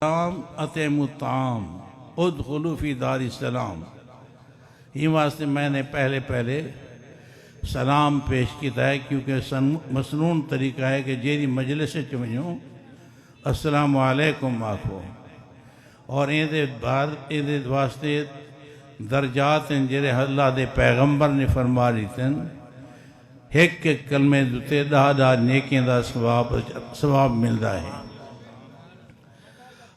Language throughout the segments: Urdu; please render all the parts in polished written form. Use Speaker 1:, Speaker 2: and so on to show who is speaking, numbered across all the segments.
Speaker 1: اطعموا الطعام ادخلوا فی دار السلام. یہ واسطے میں نے پہلے سلام پیش کیتا ہے، کیونکہ مسنون طریقہ ہے کہ جیری مجلس چونجوں السلام علیکم آکھو، اور اندے بعد اندے واسطے درجات ہیں جڑے اللہ دے پیغمبر نے فرما دیتن، ایک کلمے دوتے دا نیکیں دا ثواب ملتا ہے.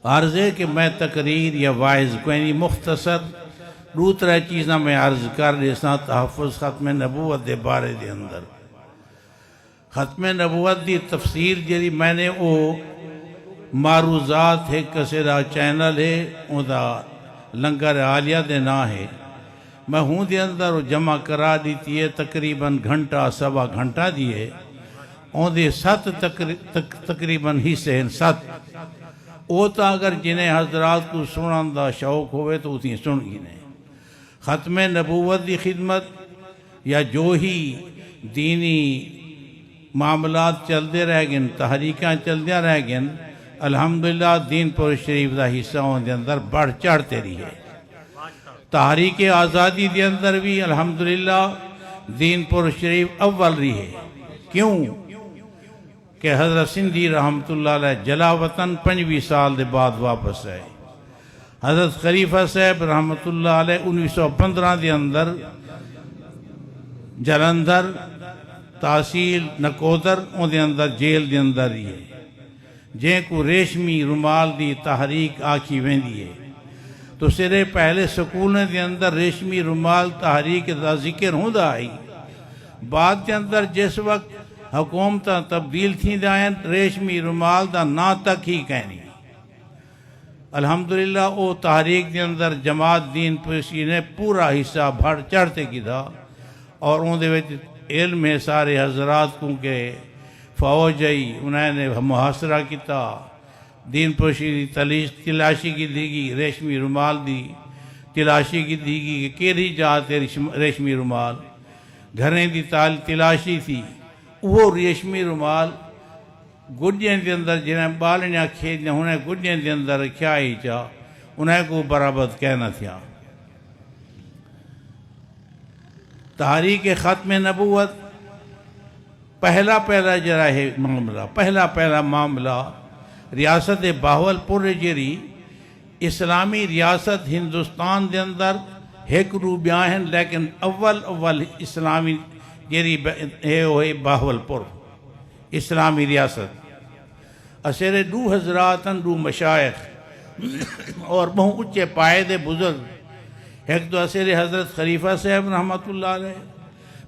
Speaker 1: عرض ہے کہ میں تقریر یا واعظ کوئی مختصر دوسرا چیزاں میں عرض کر دیساں تحفظ ختم نبوت دے بارے دے اندر. ختم نبوت دی تفسیر جی میں نے او معروضات ہے کسے دا چینل ہے او دا لنگر عالیہ دے نا ہے، میں ہوں دے اندر جمع کرا دیتی ہے تقریباً گھنٹہ سوا گھنٹہ دیئے اون دے 7 تقریباً حصے ہیں 7. او تا اگر جنہیں حضرات کو سنن دا شوق ہوئے تو اتنی سن گی نہیں. ختم نبوت دی خدمت یا جو ہی دینی معاملات چل دے رہ گئن، تحریکاں چل دیا رہ گئن، الحمدللہ دین پر شریف دا حصہ ہوں دے اندر بڑھ چڑھتے رہی ہے. تحریک آزادی دے اندر بھی الحمدللہ دین پر شریف اول رہی ہے. کیوں کہ حضرت سندھی رحمت اللہ علیہ جلا وطن 25 سال دے بعد واپس آئے. حضرت خلیفہ صاحب رحمت اللہ علیہ 1915 دے اندر جلندھر تحصیل نکودر ان دے اندر جیل دے اندر ہی ہے، جن کو ریشمی رومال دی تحریک آکھی ویندی ہے. تو سرے پہلے سکولیں دے اندر ریشمی رومال تحریک دا ذکر ہوں دا آئی، بعد دے اندر جس وقت حکومتاں تبدیل تھی دائیں ریشمی رومال دا نا تک ہی کہنی. الحمدللہ او تحریک دے اندر جماعت دین پرسی نے پورا حصہ بڑھ چڑھتے کی تھا، اور ان دے وچ علم ہے سارے حضرات کو کہ فوج آئی انہوں نے محاصرہ کیتا، دین پرسی دی تلاشی کی دیگی، ریشمی رومال دی تلاشی کی دیگی کہ کیری جاتے ریشمی رومال، گھریں دی تلاشی تھی. وہ ریشمی رومال گڈیاں دے اندر جنہیں بالنیاں کھیدیاں انہیں گڈیاں دے اندر کیا ہی چاہ انہیں کو برابر کہنا تھا. تحریک ختم نبوت پہلا جرا ہے معاملہ، پہلا معاملہ ریاست بہاولپور جیری اسلامی ریاست ہندوستان دے اندر ایک روبیاں ہیں، لیکن اول اسلامی جیری ہے ہوئے بہاولپور اسلامی ریاست. اسیرے 2 حضرات ہیں، 2 مشائخ اور بہت اچھے پائے دے بزرگ. ایک تو اسیرے حضرت خلیفہ صاحب رحمت اللہ علیہ،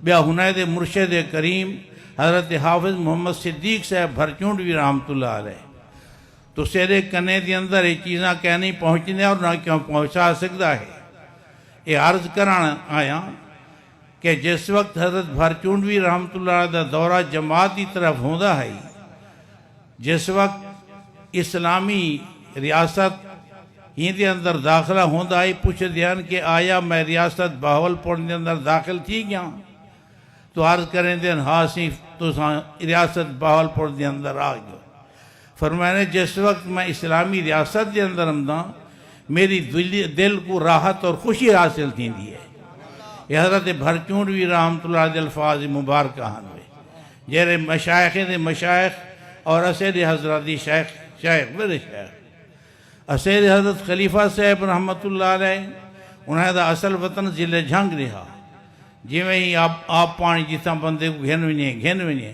Speaker 1: بیا ہنید مرشد کریم حضرت حافظ محمد صدیق صاحب بھرچونڈوی رحمت اللہ علیہ. تو سیرے کنے دے اندر یہ چیزاں کہنی پہنچنے اور نہ کیوں پہنچا سکتا ہے. یہ عرض کرانا آیا کہ جس وقت حضرت بھرچونڈوی رحمت اللہ علیہ دا دورہ جماعت کی طرف ہوندہ ہے، جس وقت اسلامی ریاست ہی دے اندر داخلہ ہوندہ ہے، پوچھ دیان کہ آیا میں ریاست بہاولپور دے اندر داخل تھی گیا؟ تو عرض کریں دین ہاں سی تو ریاست بہاولپور دے اندر آ گیا. فرمایا جس وقت میں اسلامی ریاست دے اندر ہمداں میری دل کو راحت اور خوشی حاصل تھی دی ہے. یہ حضرت بھرچونڈوی رحمت اللہ علیہ الفاظ مبارکہ ہوئے جیرے مشائخ دے مشائخ اور اسیر حضرت شیخ میرے شیخ اسیر حضرت خلیفہ صاحب رحمت اللہ علیہ انہیں دا اصل وطن ضلع جھنگ رہا. جی میں ہی آپ پانی جیسا بندے کو گھن ونیے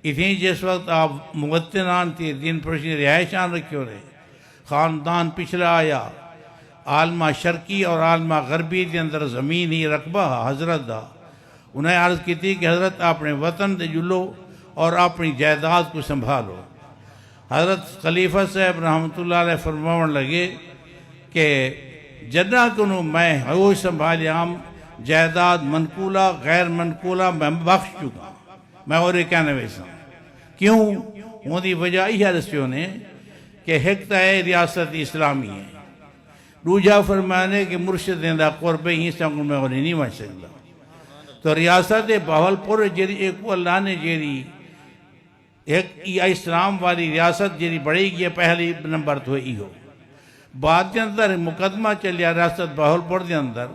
Speaker 1: اتنی جس وقت آپ موطنان تھی دین پرشی رہائشان رکھے ہو رہے، خاندان پچھلا آیا، عالمہ شرقی اور عالمہ غربی دے اندر زمین ہی رقبہ حضرت دا. انہیں عرض کی تھی کہ حضرت اپنے وطن دے جلو اور اپنی جائیداد کو سنبھالو. حضرت خلیفہ صاحب رحمت اللہ علیہ فرماؤں لگے کہ جنہ کنو میں ہوئی سنبھالیام جائیداد منقولہ غیر منقولہ میں بخش چکا، میں اور یہ کہنے ویسا. کیوں؟ وہ دی وجہ یہ رسیوں نے کہ حکتہ ریاست اسلامی ہے. دوجہ فرمانے کہ مرشد دیندہ قربے ہی سنگوں میں اور نہیں بچ سکتا. تو ریاست بہاولپور جیری ایک اللہ نے جیری ایک اسلام والی ریاست جی بڑی گئی پہلی نمبر تو یہ بعد کے اندر مقدمہ چلیا ریاست بہاولپور کے اندر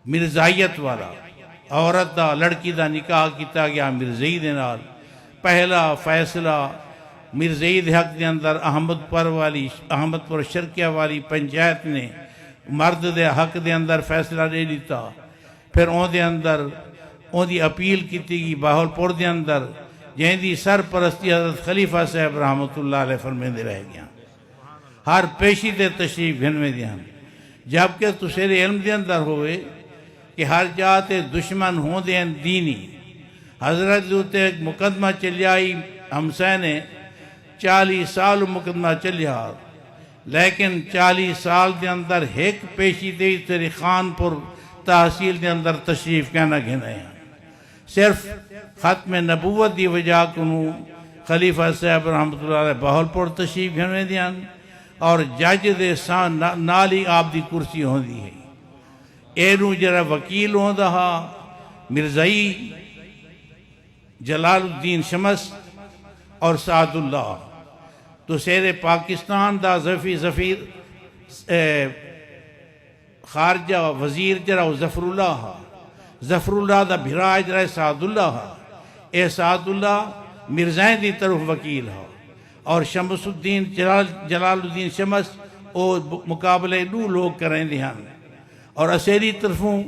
Speaker 1: مرزائیت والا عورت دا لڑکی دا نکاح کیتا گیا مرزائی دے نال پہلا فیصلہ مرزائی دے حق دے اندر احمد پور شرکیہ والی پنچایت نے مرد دے حق دے اندر فیصلہ دے دیتا پھر اون دے اندر اون دی اپیل کیتی گئی بہاولپور دے اندر جہاں دی سرپرستی حضرت خلیفہ صاحب رحمت اللہ علیہ فرمیندے رہ گیا ہر پیشی تے تشریف گھنوے دیاں جبکہ تسیر علم دے اندر ہوئے کہ ہر جاتے دشمن ہوں دیں دینی حضرت دوتے ایک مقدمہ چلیائی ہمسائے نے 40 سال مقدمہ چلیا لیکن 40 سال دے اندر ایک پیشی دے تیری خانپور تحصیل دے اندر تشریف کہنا گھنے ہیں صرف ختم نبوت دی وجہ کنو خلیفہ صاحب رحمت اللہ علیہ بہاولپور تشریف گھنے دیاں اور جج دے نالی آپ دی کرسی ہوں دی ہے اینو جرا وکیل ہوں دہا مرزائی جلال الدین شمس اور سعد اللہ تو سیر پاکستان دا ظفیر خارجہ وزیر جرا ظفر اللہ دا بھراج جرا سعد اللہ اے سعد اللہ مرزائیں دی طرف وکیل ہا اور شمس الدین جلال الدین شمس او مقابلے دو لوگ کریں دیاں اور اسیری طرفوں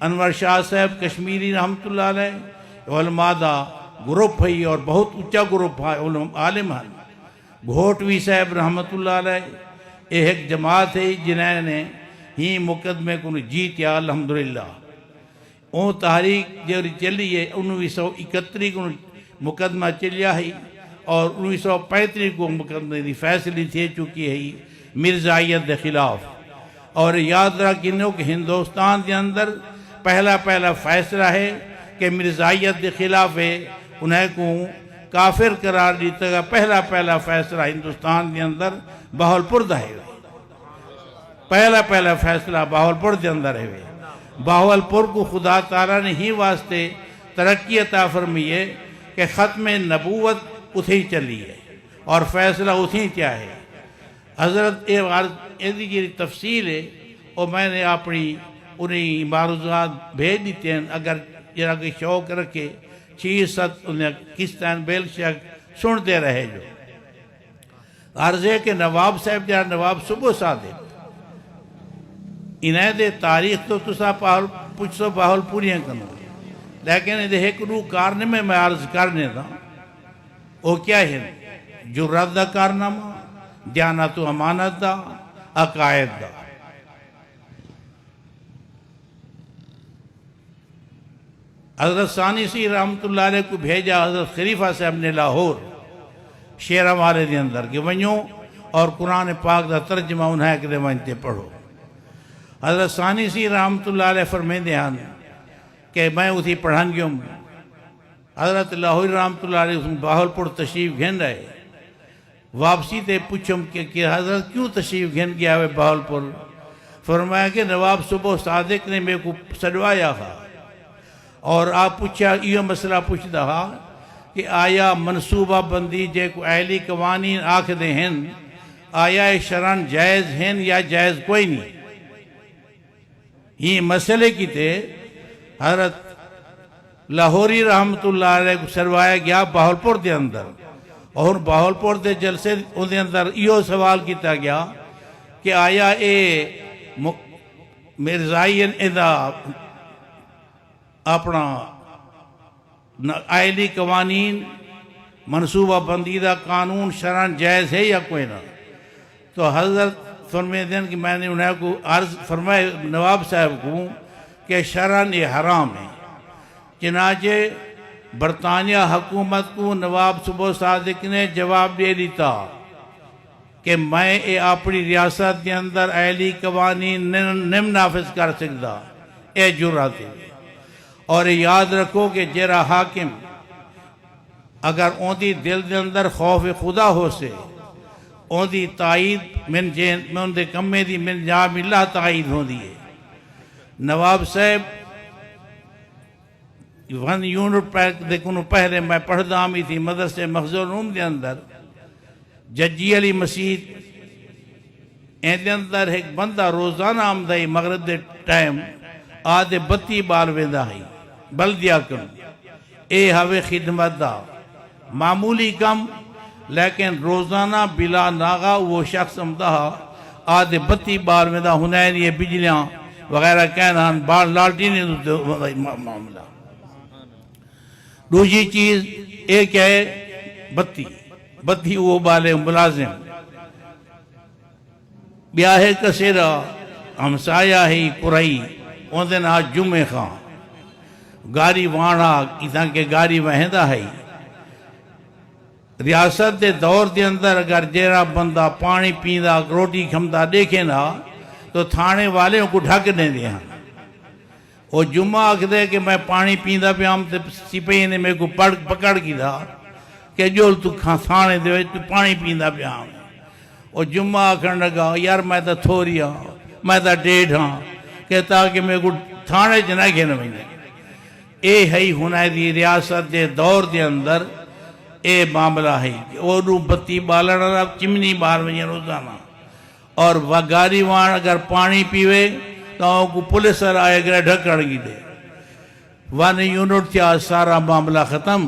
Speaker 1: انور شاہ صاحب کشمیری رحمت اللہ علیہ علماء دا گروپ ہے اور بہت اچھا گروپ ہے عالم ہیں گھوٹوی صاحب رحمت اللہ علیہ ایک جماعت ہے جنہیں نے ہی مقدمے کو جیتیا الحمدللہ اون تحریک جو چلی ہے 1931 کو مقدمہ چلیا ہے اور 1935 کو مقدمے دی فیصلی تھے چکی ہے مرزائیت دے خلاف اور یاد رکھنو کہ ہندوستان دے اندر پہلا فیصلہ ہے کہ مرزائیت دے خلاف ہے انہیں کو کافر قرار دیتا گا پہلا فیصلہ ہندوستان دے اندر بہاولپور دا ہے پہلا فیصلہ بہاولپور دے اندر ہے بہاولپور کو خدا تعالیٰ نے ہی واسطے ترقی عطا فرمائی ہے کہ ختم نبوت اتھی چلی ہے اور فیصلہ اتھی کیا ہے حضرت یہ تفصیل ہے اور میں نے اپنی انہیں معروضات بھیج دیتے ہیں اگر جرا کوئی شوق رکھے 6-7 انہیں کس طرح بیل شک سن دے رہے جو عرض ہے کہ نواب صاحب جہاں نواب صبح صادق انہیں دے تاریخ تو تسا پوچھو بہاولپوریاں کرنا لیکن یہ ایک رو کارنامے میں عرض کرنے دا وہ کیا ہے جرات دا کارنامہ دیانت و امانت دا عقائد دا حضرت ثانی سی رحمت اللہ علیہ کو بھیجا حضرت خلیفہ صاحب نے لاہور شیرہ والے دے اندر کہ ونیوں اور قرآن پاک دا ترجمہ انہیں کہ دے ونتے پڑھو حضرت ثانی سی رحمت اللہ علیہ فرمین دیان کہ میں اسی پڑھن گیوں حضرت لاہور رحمت اللہ علیہ بہاولپور تشریف گھن رہے واپسی تے پوچھم کہ حضرت کیوں تشریف گھن گیا ہے بہاولپور فرمایا کہ نواب صبح صادق نے میرے کو سڑوایا تھا اور آپ پوچھا یہ مسئلہ پوچھ دہا کہ آیا منصوبہ بندی جے کو اہلی قوانین آکھ دے ہیں آیا شرعن جائز ہیں یا جائز کوئی نہیں یہ مسئلے کی تے حضرت لاہوری رحمت اللہ علیہ کو سروایا گیا بہاولپور دے اندر اور بہاولپور دے جلسے ان دے اندر یہ سوال کیتا گیا کہ آیا اے مرزائین ادا اپنا آئلی قوانین منصوبہ بندی دا قانون شرعن جائز ہے یا کوئی نہ تو حضرت فرمائے دین کہ میں نے انہیں کو عرض فرمائے نواب صاحب کو کہ شرعن یہ حرام ہے چنانچہ برطانیہ حکومت کو نواب صبح صادق نے جواب دے دیتا کہ میں اپنی ریاست کے اندر اہلی قوانین نم نافذ کر سکتا اے جرات ہے اور یاد رکھو کہ جرا حاکم اگر اون دی دل دے اندر خوف خدا ہو سے اون دی تائید من دے کمے دی من جاب اللہ تائید ہو دی ہے نواب صاحب 1 یونٹ دیکھو پہلے میں پڑھدا ہمی تھی مدرسے مخزون روم دے اندر ججی علی مسجد این دے اندر ایک بندہ روزانہ آمدائی مغرب دے ٹائم آدھے بتی بال ویندہ ہی بلدیہ کن اے ہوے خدمت دا معمولی کم لیکن روزانہ بلا ناغا وہ شخص آمدہ آدھے بتی بال ویندہ ہنین یہ بجلیاں وغیرہ کہنا بال لالٹی نہیں معاملہ دوسری چیز ایک ہے بتی وہ بالے ملازم بیاہے کسیرہ ہمسایہ ہی قرئی ان دن آج جمعہ خواہ گاری وانہ کتاں کے گاری وہندہ ہے ریاست دے دور دے اندر اگر جیرا بندہ پانی پیندہ روٹی کھمدہ دیکھے نا تو تھانے والے کو ڈھک دیں دے ہیں وہ جمعہ آکھ دے کہ میں پانی پیندہ پہ ہم سپہی نے میرے کو پکڑ کی دا کہ جو تو تھانے دے تو پانی پیندہ پہ ہم وہ جمعہ آکھن لگا یار میں تا تھوڑی ہاں میں تا ڈیڑھ ہاں کہتا کہ میرے کو تھانے جنہ کے نمائنے اے ہی ہنائی دی ریاست دے دور دے اندر اے معاملہ ہے وہ رو بتی بالنا چمنی بال وجہ روزانہ اور گاری وان اگر پانی پیوے تو کو پولیس آئے گرے ڈھکڑ گی دے 1 یونٹ تھیا سارا معاملہ ختم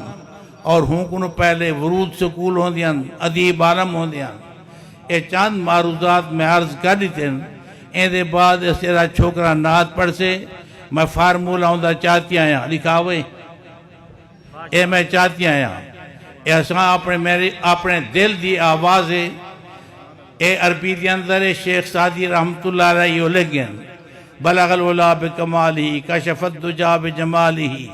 Speaker 1: اور ہوں کنو پہلے ورود سکول ہوں دیاں ادیب عالم ہوں دیاں اے چاند معروضات میں عرض کر دیتے ہیں این دے بعد اس طرح چھوکرا نات پڑھ سے میں فارمولہ ہوں دا چاہتی آیا لکھا ہوئے اے میں چاہتی آیا ایسا اپنے دل دی آواز ہے اے عربی دی اندر شیخ سعدی رحمت اللہ علیہ لگن بلغ الولا بکمالی کشف الدجا بجمالی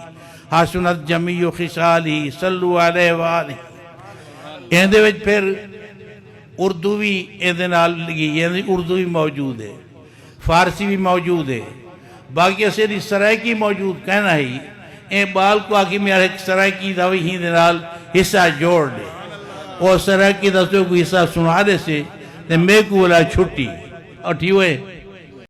Speaker 1: حسنت جمیع خصالی صلو علیہ وآلہ این دے وچ پھر اردوی این دے نال لگی یعنی اردوی موجود ہے فارسی بھی موجود ہے باقی اسے سرائکی موجود کہنا ہی اے بال کو آگی میں ایک سرائکی دوی ہی دے نال حصہ جوڑ دے وہ سرائکی دوی کو حصہ سنا دے سے میں کو بولا چھٹی اور ٹھیک ہوئے